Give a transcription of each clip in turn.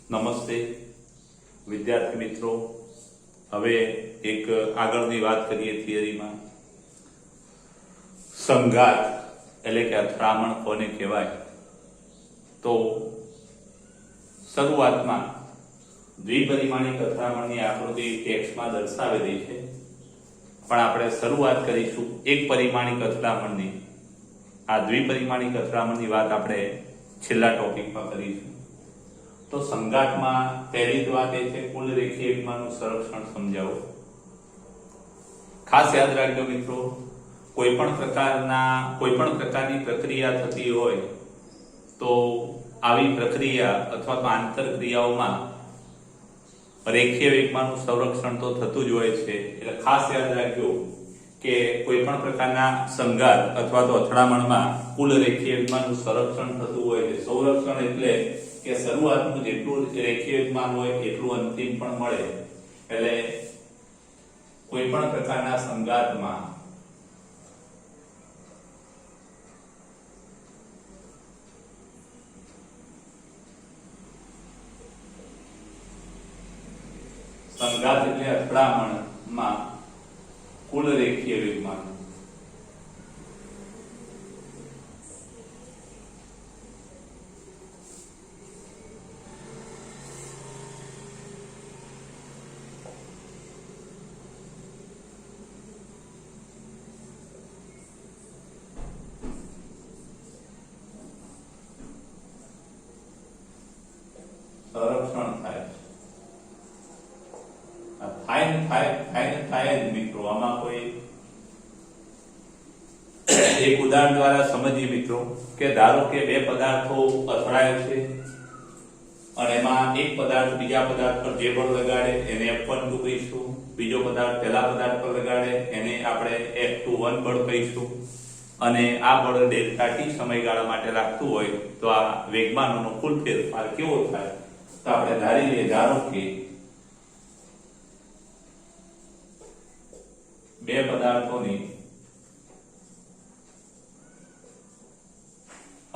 નમસ્તે વિદ્યાર્થી મિત્રો, હવે એક આગળની વાત કરીએ થિયરીમાં. સંઘાત એટલે કે અથડામણ કોને કહેવાય? તો શરૂઆતમાં દ્વિપરિમાણિક અથડામણની આકૃતિ ટેક્સ્ટમાં દર્શાવેલી છે, પણ આપણે શરૂઆત કરીશું એક પરિમાણિક અથડામણની. આ દ્વિપરિમાણિક અથડામણની વાત આપણે છેલ્લા ટોપિકમાં કરીશું. તો સંઘાતમાં પહેલી જ વાત એ છે કુલ રેખીય વિમાનનું સંરક્ષણ સમજાવો. ખાસ યાદ રાખજો મિત્રો, કોઈ પણ પ્રકારની પ્રક્રિયા થતી હોય તો આવી પ્રક્રિયા અથવા તો આંતરક્રિયાઓમાં રેખીય વેગમાનનું સંરક્ષણ તો થતું જ હોય છે. એટલે ખાસ યાદ રાખજો કે કોઈ પણ પ્રકારના સંઘાત અથવા તો અથડામણમાં કુલ રેખીય વેગમાનનું સંરક્ષણ થતું હોય છે. સંરક્ષણ એટલે કે શરૂઆતનું જેટલું રેખીય વેગમાન હોય એટલું અંતિમ પણ મળે. એટલે કોઈ પણ પ્રકારના સંઘાતમાં એટલે અથડામણમાં કુલ રેખીય વેગમાન સંરક્ષણ થાય મિત્રો. આમાં કોઈ એક ઉદાહરણ દ્વારા સમજીએ મિત્રો કે ધારો કે બે પદાર્થો અથડાય છે અને એમાં એક પદાર્થ બીજા પદાર્થ પર જે બળ લગાડે એને F1 કહીશું, બીજો પદાર્થ પહેલા પદાર્થ પર લગાડે એને આપણે F21 બળ કહીશું, અને આ બળ ડેલ્ટા T સમયગાળા માટે લાગતું હોય તો આ વેગમાનોનો કુલ ફેરફાર કેવો થાય? તો આપણે ધારી લઈએ, ધારો કે બે પદાર્થોની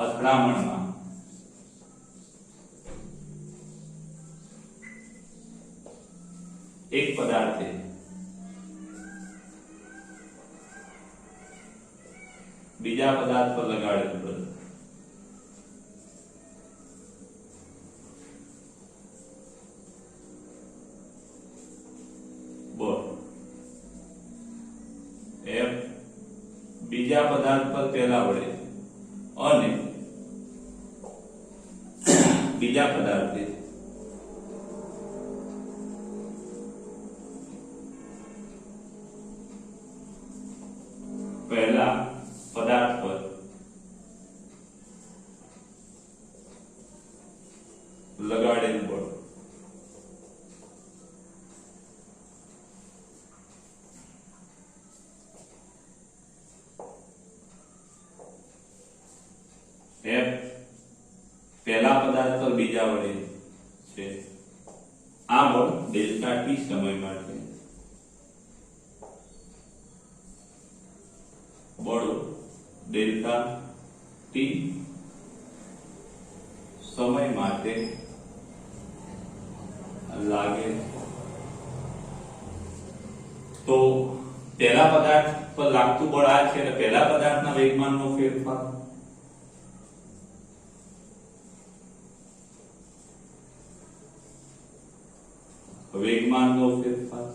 અથડામણમાં એક પદાર્થે બીજા પદાર્થ પર લગાડેલું બળ બીજા પદાર્થ પર પહેલા વડે અને બીજા પદાર્થે પહેલા પદાર્થ પર લગાડેલું બળ પહેલા પદાર્થ પર બીજા વડે છે. આ બળ ડેલ્ટા T સમય માટે બળ ડેલ્ટા T સમય માટે લાગે. તો પહેલા પદાર્થ પર લાગતું બળ આ છે એટલે પહેલા પદાર્થના વેગમાનનો ફેરફાર વેગમાનનો ફેરફાર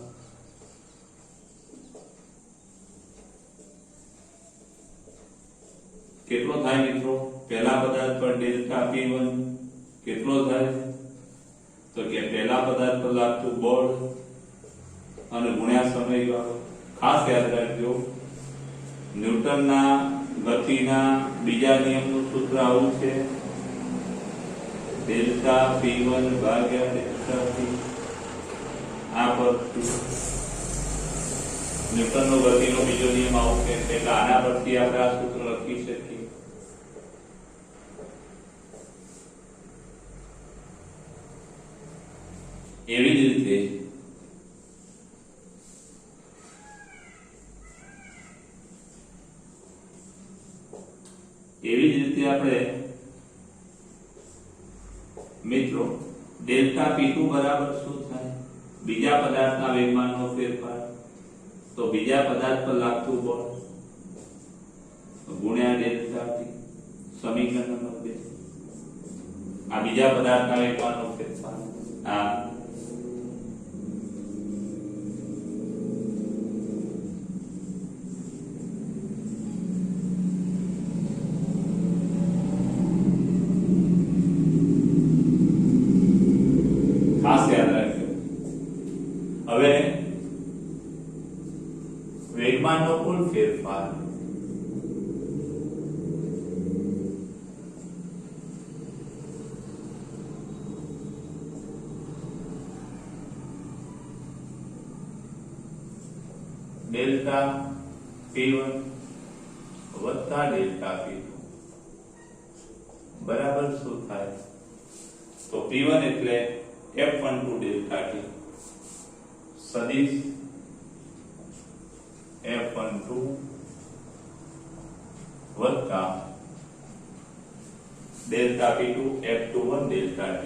કેટલો થાય મિત્રો? પહેલા પદાર્થ પર ડેલ્ટા P1 કેટલો થાય? તો કે પહેલા પદાર્થ પર લાગતું બળ અને ગુણ્યા સમયગાળો. ખાસ યાદ રાખજો, ન્યૂટનના ગતિના બીજા નિયમનું સૂત્ર આવું છે, ડેલ્ટા P1 ભાગ્યા ડેલ્ટા P. આ પરથી ન્યૂટનનો ગતિનો બીજો નિયમ આવો કે એટલે આના પરથી આપણે આ સૂત્ર લખી શકીએ. એવી જ રીતે આપણે મિત્રો ડેલ્ટા P2 બરાબર શું થાય? બીજા પદાર્થના વેગમાનનો ફેરફાર, તો બીજા પદાર્થ પર લાગતું બળ ગુણ્યા ડેલ્ટા P, સમીકરણ નંબર 2. આ બીજા પદાર્થના વેગમાનનો ફેરફાર, આ ખાસ યાદ રાખજો. હવે વેગમાનનો કુલ ફેરફાર ડેલ્ટા P1 વત્તા ડેલ્ટા P2 બરાબર શું થાય? તો P1 એટલે F12 ડેલ્ટા T સદિશ F12 વત્તા delta P2 F21 delta T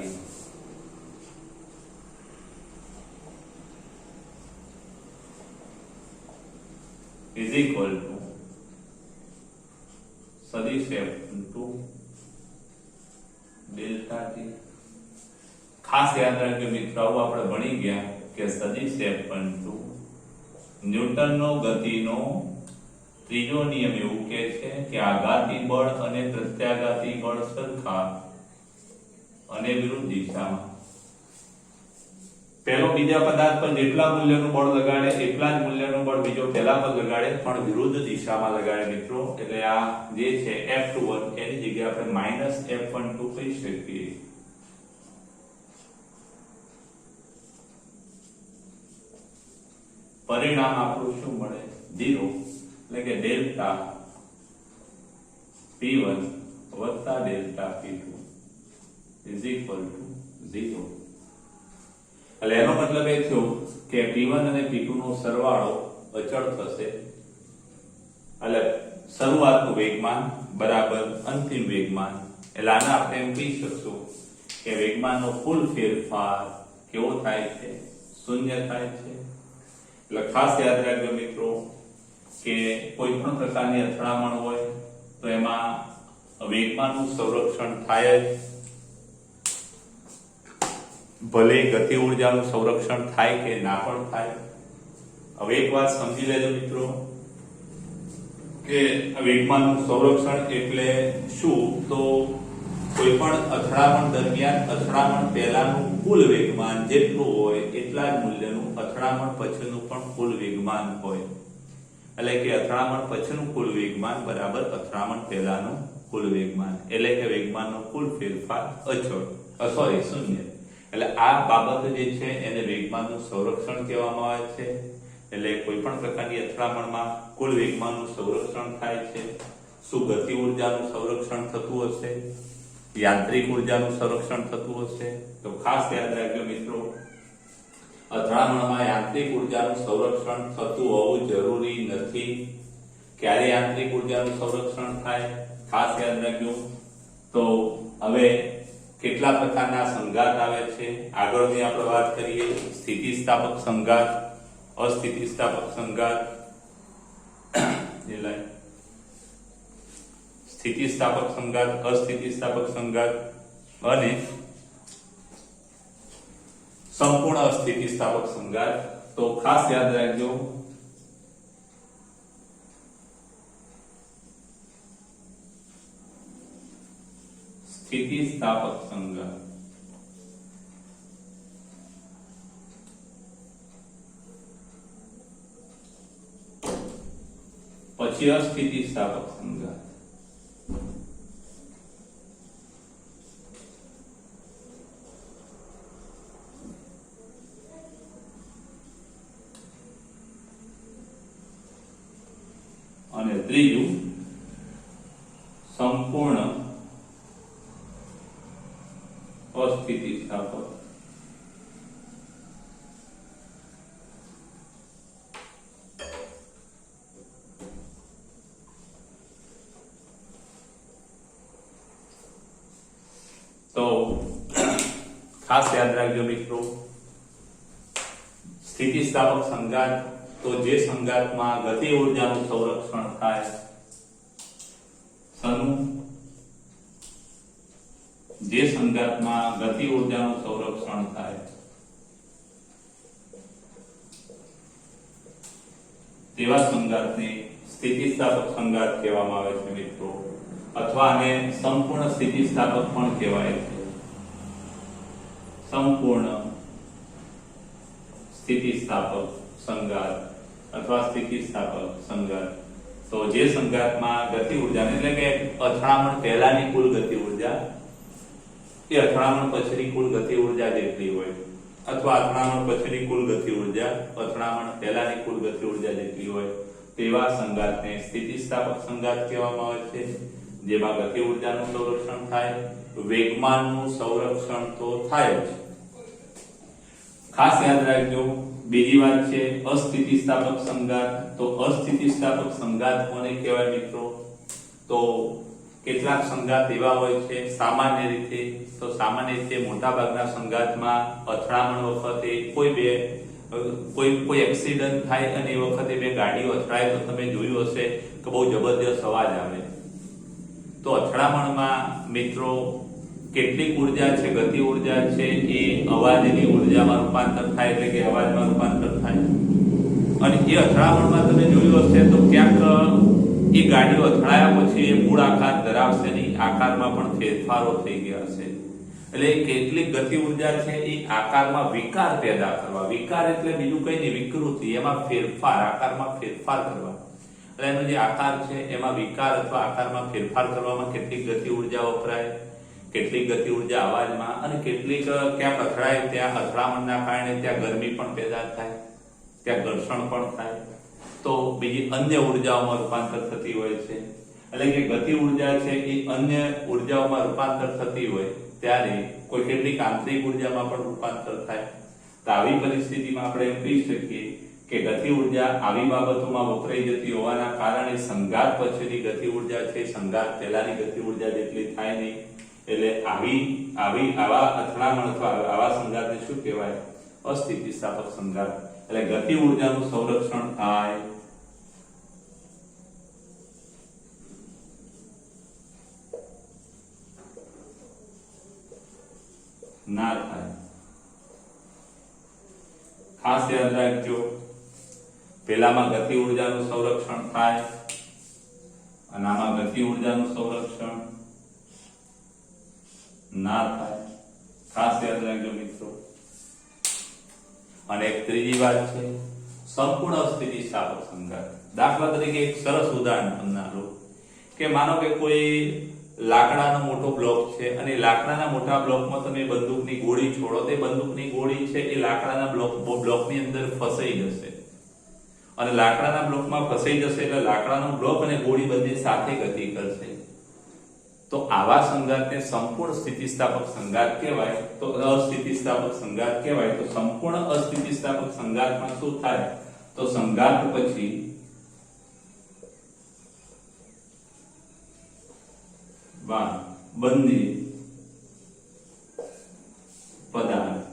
is equal to સદિશ F12 ડેલ્ટા T. ખાસ યાદ રાખજો મિત્રો, આપણે ભણી ગયા કે સદિશ F12 ન્યૂટનનો ગતિનો ત્રીજો નિયમ એવું કહે છે કે આઘાતી બળ અને પ્રત્યાઘાતી બળ સરખા અને વિરુદ્ધ દિશામાં. પહેલો બીજા પદાર્થ પર જેટલા મૂલ્યનું બળ લગાડે એટલા જ મૂલ્યનું બળ બીજો પહેલા પર લગાડે, પણ વિરુદ્ધ દિશામાં લગાડે મિત્રો. એટલે આ જે છે F21 એની જગ્યાએ આપણે માઈનસ F12 કહી શકીએ. પરિણામ આપણું શું મળે? 0. એટલે કે ડેલ્ટા P1 વત્તા delta P2 is equal to 0. એટલે એનો મતલબ એ થયો કે P1 અને P2 નો સરવાળો અચળ થશે. એટલે શરૂઆતનું વેગમાન બરાબર અંતિમ વેગમાન. એટલે આને આપણે એમ કહી શકશું કે વેગમાનનો કુલ ફેરફાર કેવો થાય છે? શૂન્ય થાય છે. એટલે ખાસ યાદ રાખજો મિત્રો કે કોઈ પણ પ્રકારની અથડામણ હોય તો એમાં વેગમાનનું સંરક્ષણ થાય જ, ભલે ગતિ ઉર્જાનું સંરક્ષણ થાય કે ના પણ થાય. હવે એક વાત સમજી લેજો મિત્રો કે વેગમાનનું સંરક્ષણ એટલે શું? તો કોઈ પણ અથડામણ દરમિયાન અથડામણ પહેલાનું કુલ વેગમાન જેટલું હોય એટલા જ મૂલ્યનું અથડામણ પછીનું પણ કુલ વેગમાન હોય. એટલે કે અથડામણ પછીનું કુલ વેગમાન બરાબર અથડામણ પહેલાનું કુલ વેગમાન. એટલે કે વેગમાનનો કુલ ફેરફાર અચળ શૂન્ય. એટલે આ બાબત જે છે એને વેગમાનનું સંરક્ષણ કહેવામાં આવે છે. એટલે કોઈ પણ પ્રકારની અથડામણમાં કુલ વેગમાનનું સંરક્ષણ થાય છે. શું ગતિ ઉર્જાનું સંરક્ષણ થતું હશે? યાંત્રિક ઉર્જાનું સંરક્ષણ થતું હશે? તો ખાસ યાદ રાખજો મિત્રો, અથડામણમાં યાંત્રિક ઉર્જાનું સંરક્ષણ થતું હોવું જરૂરી નથી. ક્યારે યાંત્રિક ઉર્જાનું સંરક્ષણ થાય? ખાસ યાદ રાખજો. તો હવે કેટલા પ્રકારના સંઘાત આવે છે આગળની આપણે વાત કરીએ. સ્થિતિસ્થાપક સંઘાત, અસ્થિતિસ્થાપક સંઘાત, સ્થિતિસ્થાપક સંઘાત, અસ્થિતિસ્થાપક સંઘાત અને સંપૂર્ણ અસ્થિતિસ્થાપક સંઘાત. તો ખાસ યાદ રાખજો સ્થિતિસ્થાપક સંઘાત પછી અસ્થિતિસ્થાપક સંઘાત. અને ત્રીજું સંપૂર્ણ અસ્થિતિસ્થાપક. તો ખાસ યાદ રાખજો મિત્રો, સ્થિતિસ્થાપક સંઘાત તો જે સંઘાતમાં ગતિ ઉર્જાનું સંરક્ષણ થાય, જે સંઘાતમાં ગતિ ઉર્જાનું સંરક્ષણ થાય તેવા સંઘાતને સ્થિતિસ્થાપક સંઘાત કહેવામાં આવે છે મિત્રો, અથવા આને સંપૂર્ણ સ્થિતિસ્થાપક પણ કહેવાય છે. સંપૂર્ણ સ્થિતિસ્થાપક સંઘાત અથવા સ્થિતિસ્થાપક સંઘાત તો જે સંઘાતમાં ગતિ ઉર્જા એટલે કે અથડામણ પહેલાની કુલ ગતિ ઉર્જા એ અથડામણ પછીની કુલ ગતિ ઉર્જા જેટલી હોય, અથવા અથડામણ પછીની કુલ ગતિ ઉર્જા અથડામણ પહેલાની કુલ ગતિ ઉર્જા જેટલી હોય તેવા સંઘાતને સ્થિતિસ્થાપક સંઘાત કહેવામાં આવે છે, જેમાં ગતિ ઉર્જાનું સંરક્ષણ થાય, વેગમાનનું સંરક્ષણ તો થાય જ. ખાસ યાદ રાખજો, બીજી વાત છે અસ્થિતિસ્થાપક સંઘાત. તો અસ્થિતિસ્થાપક સંઘાત કોને કહેવાય મિત્રો? તો કેટલાક સંઘાત એવા હોય છે સામાન્ય રીતે મોટાભાગના સંઘાતમાં અથડામણ વખતે કોઈ એક્સિડન્ટ થાય અને એ વખતે બે ગાડીઓ અથડાય તો તમે જોયું હશે કે બહુ જબરદસ્ત અવાજ આવે. તો અથડામણમાં મિત્રો કેટલીક ઉર્જા છે, ગતિ ઉર્જા છે, એ અવાજની ઉર્જામાં રૂપાંતર થાય, એટલે કે અવાજમાં રૂપાંતર થાય. અને એ અથડામણમાં તમે જોયું હશે તો ક્યાંક એ ગાડીઓ અથડાયા પછી એ મૂળ આકાર ધરાવશે નહીં, આકારમાં પણ ફેરફારો થઈ ગયા હશે. એટલે કેટલીક ગતિ ઉર્જા છે એ આકારમાં વિકાર પેદા કરવા, વિકાર એટલે બીજું કઈ નહીં, વિકૃતિ, એમાં ફેરફાર, આકારમાં ફેરફાર કરવા. એટલે એનો જે આકાર છે એમાં વિકાર અથવા આકારમાં ફેરફાર કરવામાં કેટલીક ગતિ ઉર્જા વપરાય, કેટલીક ગતિ ઉર્જા અવાજમાં, અને કેટલીક ક્યાંક અથડાય ત્યાં અથડામણના કારણે ત્યાં ગરમી પણ પેદા થાય, ત્યાં ઘર્ષણ પણ થાય, તો બીજી અન્ય ઉર્જાઓમાં રૂપાંતર થતી હોય છે. એટલે કે ગતિ ઉર્જા છે એ અન્ય ઉર્જાઓમાં રૂપાંતર થતી હોય ત્યારે કોઈ કેટલીક આંતરિક ઉર્જામાં પણ રૂપાંતર થાય. તો આવી પરિસ્થિતિમાં આપણે એમ કહી શકીએ કે ગતિ ઉર્જા આવી બાબતોમાં વપરાઈ જતી હોવાના કારણે સંઘાત પછીની ગતિ ઉર્જા છે સંઘાત પહેલાની ગતિ ઉર્જા જેટલી થાય નહીં. એટલે આવા અથડામણ અથવા આવા સંઘાતને શું કહેવાય? અસ્થિતિસ્થાપક સંઘાત. એટલે ગતિ ઉર્જાનું સંરક્ષણ થાય, ના થાય. ખાસ યાદ રાખજો, પેલામાં ગતિ ઉર્જાનું સંરક્ષણ થાય અને આમાં ગતિ ઉર્જાનું સંરક્ષણ ના થાય. ખાસ યાદ રાખજો મિત્રો. અને એક ત્રીજી વાત છે સંપૂર્ણ અસ્થિતિસ્થાપક સંઘાત. દાખલા તરીકે એક સરસ ઉદાહરણ તમને આપું કે માનો કે કોઈ લાકડાનો મોટો બ્લોક છે અને લાકડાના મોટા બ્લોકમાં તમે બંદૂકની ગોળી છોડો, તે બંદૂકની ગોળી છે એ લાકડાના બ્લોકની અંદર ફસાઈ જશે અને લાકડાના બ્લોકમાં ફસાઈ જશે એટલે લાકડાનો બ્લોક અને ગોળી બંને સાથે ગતિ કરશે. તો આવા સંઘાતને સંપૂર્ણ સ્થિતિસ્થાપક સંઘાત કહેવાય. તો અસ્થિતિસ્થાપક સંઘાત કહેવાય. તો સંપૂર્ણ અસ્થિતિસ્થાપક સંઘાતમાં શું થાય? તો સંઘાત પછી બંને પદાર્થ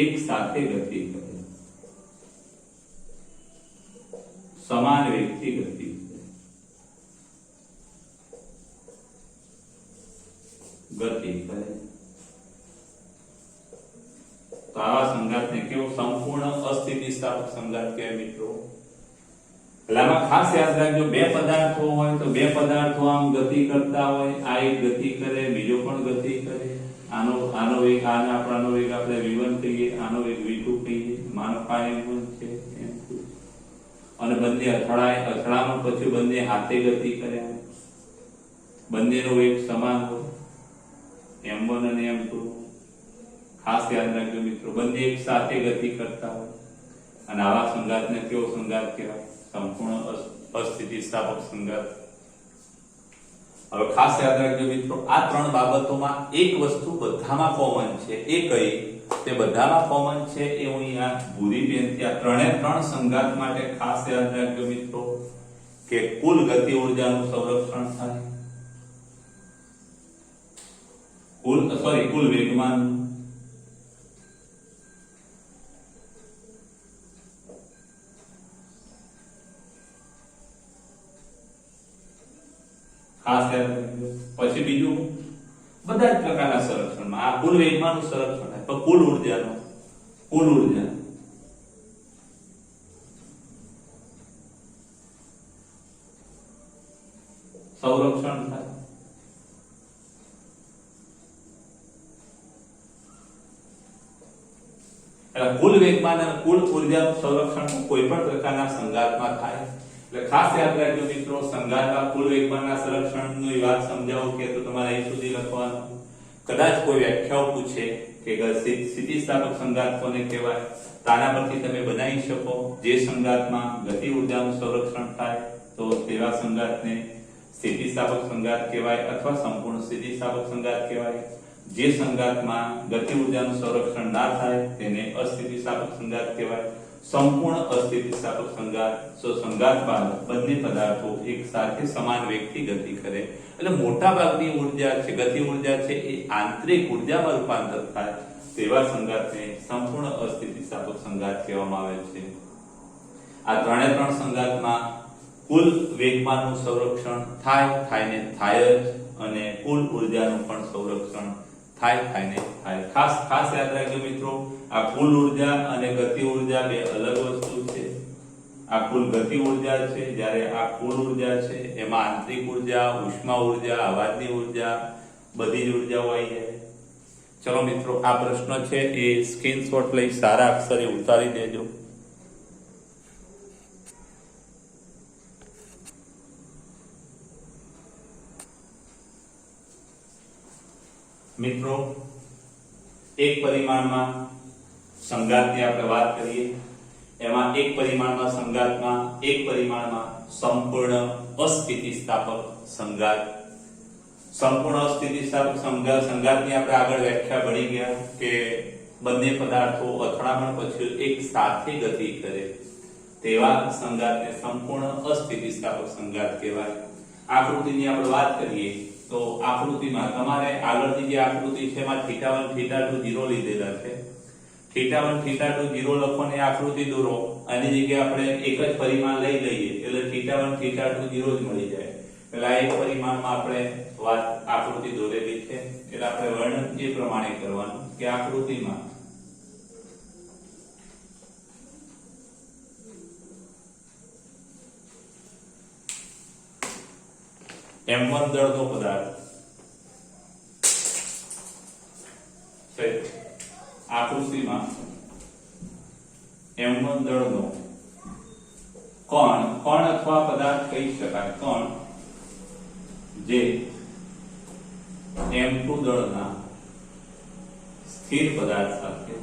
એક સાથે ગતિ કરે, સમાન વેગથી ગતિ કરે. તો આવા સંઘાતને કેવો? સંપૂર્ણ અસ્થિતિસ્થાપક સંઘાત કહેવાય મિત્રો. આમાં ખાસ યાદ રાખજો, બે પદાર્થો હોય તો બે પદાર્થો આમ ગતિ કરતા હોય, આ એક ગતિ કરે, બીજો પણ ગતિ કરે. આનો વેગ આનો વેગ આપણે v1 કહીએ, આનો વેગ v2 કહીએ, માનો m1 છે m2, અને બંને અથડામણ પછી બંને હાથે ગતિ કર્યા, બંનેનો વેગ સમાન હોય m1 અને m2. ખાસ યાદ રાખજો મિત્રો, બંને એક સાથે ગતિ કરતા હોય અને આવા સંઘાતને કેવો સંઘાત કહેવાય? સંપૂર્ણ અસ્થિતિસ્થાપક સંઘાત. હવે ખાસ યાદ રાખજો મિત્રો, આ ત્રણ બાબતોમાં એક વસ્તુ બધામાં કોમન છે. એ કઈ? તે બધામાં કોમન છે એ હું અહીંયા ભૂરી પેનથી આ ત્રણ સંઘાત માટે ખાસ યાદ રાખજો મિત્રો કે કુલ ગતિ ઉર્જાનું સંરક્ષણ થાય, કુલ વેગમાન ખાસ યાદ રાખજો. પછી બીજું બધા જ પ્રકારના સંરક્ષણમાં આ કુલ વેગમાનનું સંરક્ષણ થાય, પણ કુલ ઉર્જા સંરક્ષણ થાય. એટલે કુલ વેગમાન અને કુલ ઉર્જાનું સંરક્ષણ કોઈ પણ પ્રકારના સંઘાતમાં થાય. એટલે ખાસ યાદ રાખજો મિત્રો, સંઘાતમાં કુલ વેગમાનના સંરક્ષણની વાત સમજાવો કે તો તમારે અહીં સુધી લખવાનું. કદાચ કોઈ વ્યાખ્યાઓ પૂછે કે સ્થિતિસ્થાપક સંઘાત કોને કહેવાય, તાના પરથી તમે બનાવી શકો. જે સંઘાતમાં ગતિ ઉર્જાનું સંરક્ષણ થાય તો તેવા સંઘાતને સ્થિતિસ્થાપક સંઘાત કહેવાય અથવા સંપૂર્ણ સ્થિતિસ્થાપક સંઘાત કહેવાય. જે સંઘાતમાં ગતિ ઉર્જાનું સંરક્ષણ ના થાય તેને અસ્થિતિસ્થાપક સંઘાત કહેવાય. સંપૂર્ણ અસ્થિતિસ્થાપક સંઘાત સંઘાત બાદ બંને પદાર્થો એક સાથે સમાન વેગથી ગતિ કરે. એટલે મોટા ભાગની ઉર્જા છે, ગતિ ઉર્જા છે, એ આંતરિક ઉર્જામાં રૂપાંતર થાય તેવા સંઘાતને સંપૂર્ણ અસ્થિતિસ્થાપક સંઘાત કહેવામાં આવે છે. આ ત્રણે ત્રણ સંઘાતમાં કુલ વેગમાનનું સંરક્ષણ થાય ને થાય જ, અને કુલ ઉર્જાનું પણ સંરક્ષણ થાય ને થાય. ખાસ યાદ રાખજો મિત્રો, આ કુલ ઉર્જા અને ગતિ ઉર્જા બે અલગ વસ્તુ છે. આ કુલ ગતિ ઉર્જા છે, જ્યારે આ કુલ ઉર્જા છે એમાં આંતરિક ઉર્જા, ઉષ્મા ઉર્જા, અવાજની ઉર્જા, બધી જ ઉર્જાઓ આવી જાય. ચલો મિત્રો, આ પ્રશ્ન છે એ સ્ક્રીનશોટ લઈ સારા અક્ષરે ઉતારી દેજો. મિત્રો, એક પરિમાણમાં સંઘાતની આપણે વાત કરીએ, એમાં એક પરિમાણમાં સંઘાતમાં સંપૂર્ણ અસ્થિતિસ્થાપક સંઘાત. સંપૂર્ણ અસ્થિતિસ્થાપક સંઘાતની આપણે આગળ વ્યાખ્યા ભણી ગયા કે બંને પદાર્થો અથડામણ પછી એક સાથે ગતિ કરે તેવા સંઘાતને સંપૂર્ણ અસ્થિતિસ્થાપક સંઘાત કહેવાય. આકૃતિની આપણે વાત કરીએ તો આકૃતિમાં તમારે આગળની જે આકૃતિ છે એમાં θ1 θ2 0 લીધેલા છે. θ1 θ2 0 લખોને આકૃતિ દોરો, આની જગ્યાએ આપણે એક જ પરિમાણ લઈ લઈએ એટલે θ1 θ2 0 જ મળી જાય. એટલે આ એક પરિમાણમાં આપણે આકૃતિ દોરેલી છે એટલે આપણે વર્ણન એ પ્રમાણે કરવાનું કે આકૃતિમાં M1 દળનો પદાર્થ છે. આકૃતિમાં M1 દળનો કણ અથવા પદાર્થ કહી શકાય, કણ જે M2 દળના સ્થિર પદાર્થ સાથે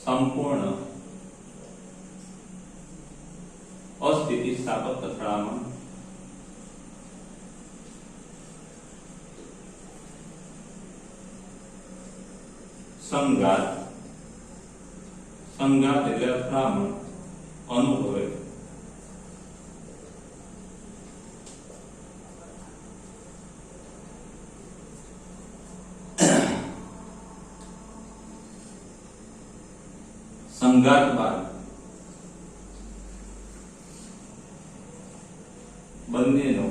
સંપૂર્ણ અસ્થિતિસ્થાપક અથડામણ સંઘાત એટલે અથડામણ અનુભવે સંઘાત બાદ બંનેનો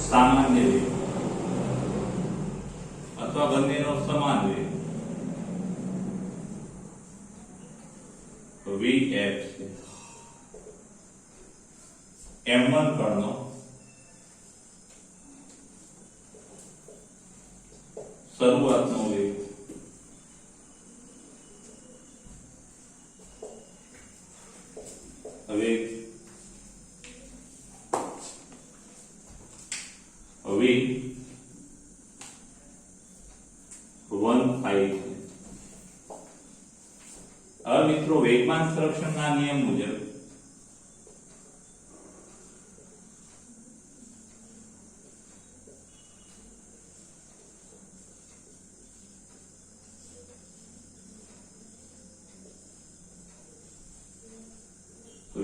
સામાન્ય વેગ અથવા બંનેનો સમાન વેગ vf છે. M1 કણનો શરૂઆતનો વેગ V15 છે. હવે મિત્રો, વેગમાન સંરક્ષણના નિયમ મુજબ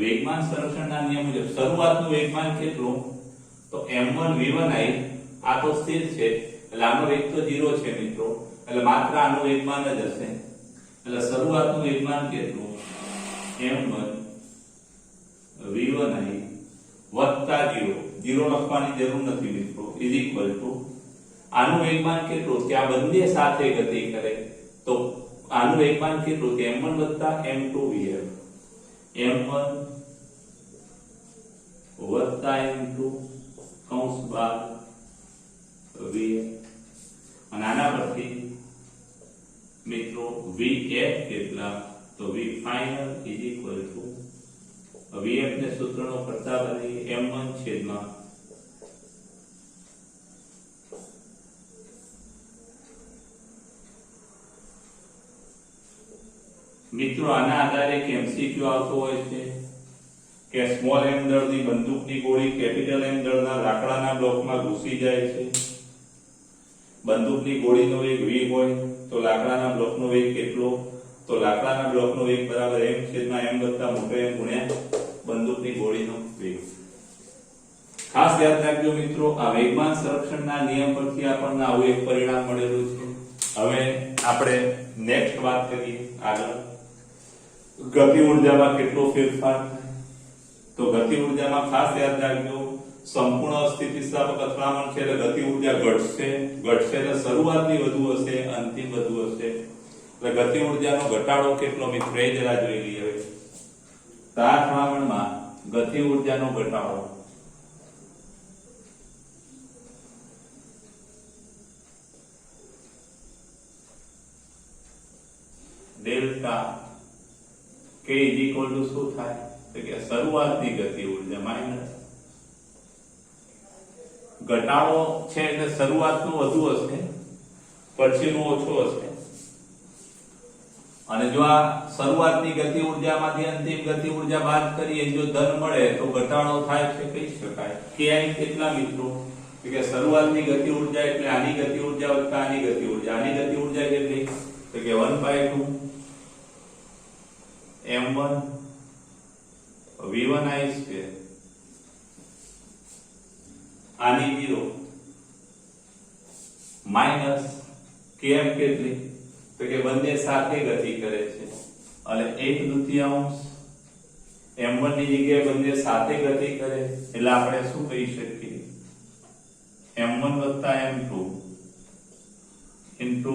વેગમાન સંરક્ષણના નિયમ મુજબ શરૂઆતનું વેગમાન કેટલું? તો m1 v1i આ તો સ્થિર છે એટલે આનો વેગ તો 0 છે મિત્રો, એટલે માત્ર આનું વેગમાન જ હશે. એટલે શરૂઆતનું વેગમાન કેટલું? m1 v1i વત્તા 0 લખવાની જરૂર નથી મિત્રો, ઇઝ ઇક્વલ ટુ આનું વેગમાન કેટલું કે આ બંને સાથે ગતિ કરે તો આનું વેગમાન કેટલું કે m1 વત્તા m2 vf, m1 વત્તા m2 કૌંસ બાર vf, અને આના પરથી મિત્રો vf કેટલા? તો v final is equal to vf ને સૂત્રનો કરતા બની m1 છેદમાં મિત્રો આના આધારે એક MCQ આવતો હોય છે કે સ્મોલ m દળની બંદૂકની ગોળી કેપિટલ M દળના લાકડાના બ્લોકમાં ઘૂસી જાય છે. બંદૂકની ગોળીનો વેગ v હોય તો લાકડાના બ્લોકનો વેગ કેટલો? તો લાકડાના બ્લોકનો વેગ બરાબર m છેદમાં m વત્તા મોટો m ગુણ્યા બંદૂકની ગોળીનો વેગ. ખાસ યાદ રાખજો મિત્રો, આ વેગમાન સંરક્ષણના નિયમ પરથી આપણને આવું એક પરિણામ મળેલું છે. હવે આપણે નેક્સ્ટ વાત કરીએ આગળ ગતિ ઊર્જામાં કેટલો ફેરફાર થાય. તો ગતિ ઊર્જામાં ખાસ યાદ રાખજો સંપૂર્ણ અસ્થિતિસ્થાપક અથડામણ છે એટલે ગતિ ઊર્જા ઘટશે એટલે શરૂઆતની વધુ હશે, અંતિમ વધુ હશે. એટલે ગતિ ઊર્જાનો ઘટાડો કેટલો મિત્રો એ જરા જોઈ લઈએ. હવે તાર અથડામણમાં ગતિ ઊર્જાનો ઘટાડો ડેલ્ટા k શું થાય તો કે શરૂઆતની ગતિ ઊર્જા માઈનસ ઘટાડો છે એટલે શરૂઆતનું વધુ હશે પછીનું ઓછો હશે. અને જો આ શરૂઆતની ગતિ ઊર્જામાંથી અંતિમ ગતિ ઊર્જા બાદ કરીએ જો ધન મળે તો ઘટાડો થાય છે કહી શકાય. ki કેટલા મિત્રો? કે શરૂઆતની ગતિ ઊર્જા એટલે આની ગતિ ઊર્જા વત્તા આની ગતિ ઊર્જા. આની ગતિ ઊર્જા કેટલી? તો કે 1/2 m1 v1i2 આની 0 માઈનસ km કેટલી? તો કે બંને સાથે ગતિ કરે છે અને 1/2 m1 ની જગ્યાએ બંને સાથે ગતિ કરે એટલે આપણે શું કહી શકીએ? m1 m2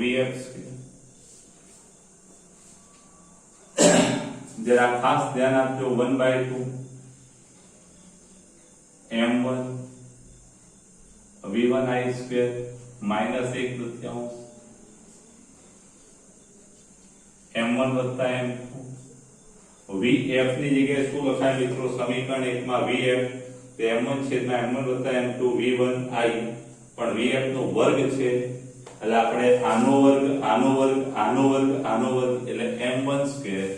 vx2. जरा खास ध्यान आपजो 1/2 m1 v1i2 माइनस 1/2 m1 વત્તા m2 vf ની જગ્યાએ શું લખાય મિત્રો? સમીકરણ 1 માં vf તે m1 છેદમાં m1 વત્તા m2 v1i પણ vf નો વર્ગ છે એટલે આપણે આનો વર્ગ આનો વર્ગ આનો વર્ગ આનો વર્ગ એટલે m1 સ્ક્વેર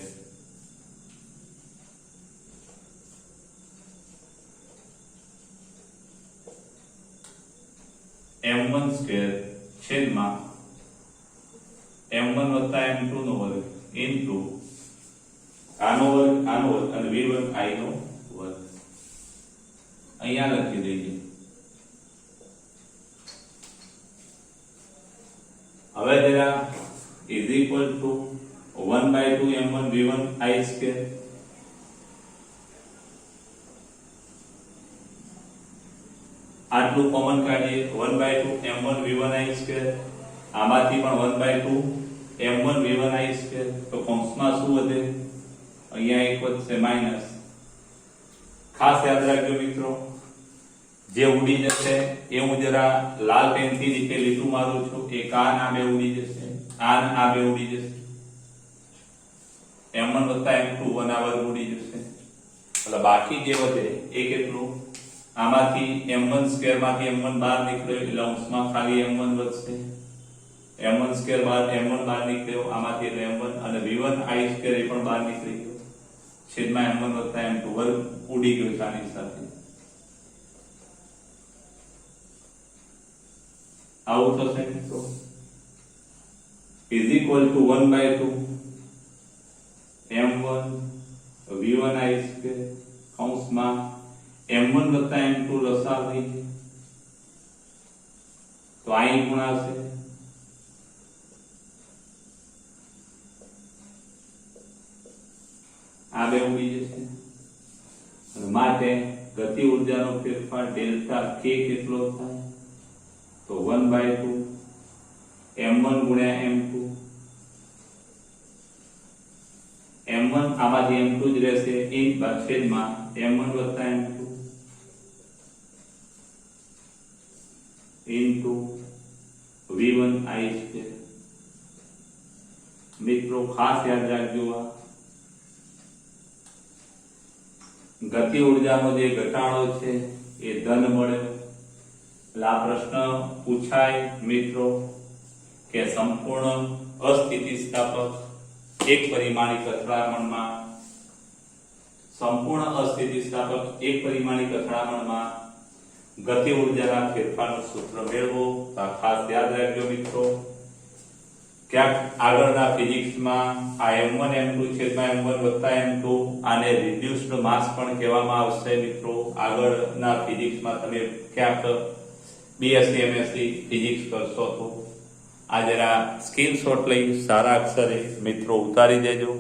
m1 સ્ક્વેર છેદમાં m1 વત્તા m2 નો વર્ગ ઇન્ટુ આનો વર્ગ અને v1i નો વર્ગ અહીંયા લખી દઈએ. હવે જરા is equal to 1/2 m1 v1i square આટલું કોમન કાઢીએ 1/2 m1 v1i સ્ક્વેર આમાંથી પણ 1/2 m1 v1i સ્ક્વેર તો કૌંસમાં શું વધે? અહીંયા એક વધશે માઈનસ. ખાસ યાદ રાખજો મિત્રો જે ઉડી જશે એ હું જરા લાલ પેનથી નીચે લીટું મારું છું. એક આ ના બે ઉડી જશે, આ બે ઉડી જશે, m1 વત્તા m2 1 આ વર્ગ ઉડી જશે એટલે બાકી જે વધે એ કેટલું? આમાંથી m1 સ્ક્વેર માંથી m1 બહાર નીકળ્યો એટલે અંશમાં ખાલી m1 વધશે. m1 સ્ક્વેર બાર m1 બહાર નીકળ્યો આમાંથી એટલે m1 અને v1i સ્ક્વેર એ પણ બહાર નીકળી ગયો છેદમાં m1 વત્તા m2 વર્ગ ઉડી ગયો આની સાથે. આવું થશે મિત્રો is equal to 1/2 m1 v1 v1i square કૌંસમાં m1 વત્તા m2 લસા થઈ છે તો અહીં ગુણાશે આ બે ઉડી જશે અને માટે ગતિ ઊર્જાનો ફેરફાર ડેલ્ટા k કેટલો થાય તો 1/2 m1 ગુણ્યા m2 m1 આમાંથી m2 જ રહેશે ઇન છેદમાં m1 વત્તા m2 ઇન્ટુ v1i સ્ક્વેર મિત્રો ખાસ યાદ રાખજો આ ગતિ ઊર્જાનો જે ઘટાડો છે એ ધન મળ્યો એટલે આ પ્રશ્ન પૂછાય મિત્રો કે સંપૂર્ણ અસ્થિતિસ્થાપક એક પરિમાણિક અથડામણમાં એક પરિમાણિક અથડામણમાં ગતિ ઊર્જાના ફેરફારનું સૂત્ર મેળવો તો આ ખાસ યાદ રાખજો મિત્રો ક્યાંક આગળના ફિઝિક્સમાં આ m1 m2 છેદમાં m1 વત્તા m2 આને રિડ્યુસ્ડ માસ પણ કહેવામાં આવશે મિત્રો આગળના ફિઝિક્સમાં તમે ક્યાંક BSc MSc ફિઝિક્સ કરશો તો આ જરા સ્ક્રીનશોટ લઈ સારા અક્ષરે મિત્રો ઉતારી દેજો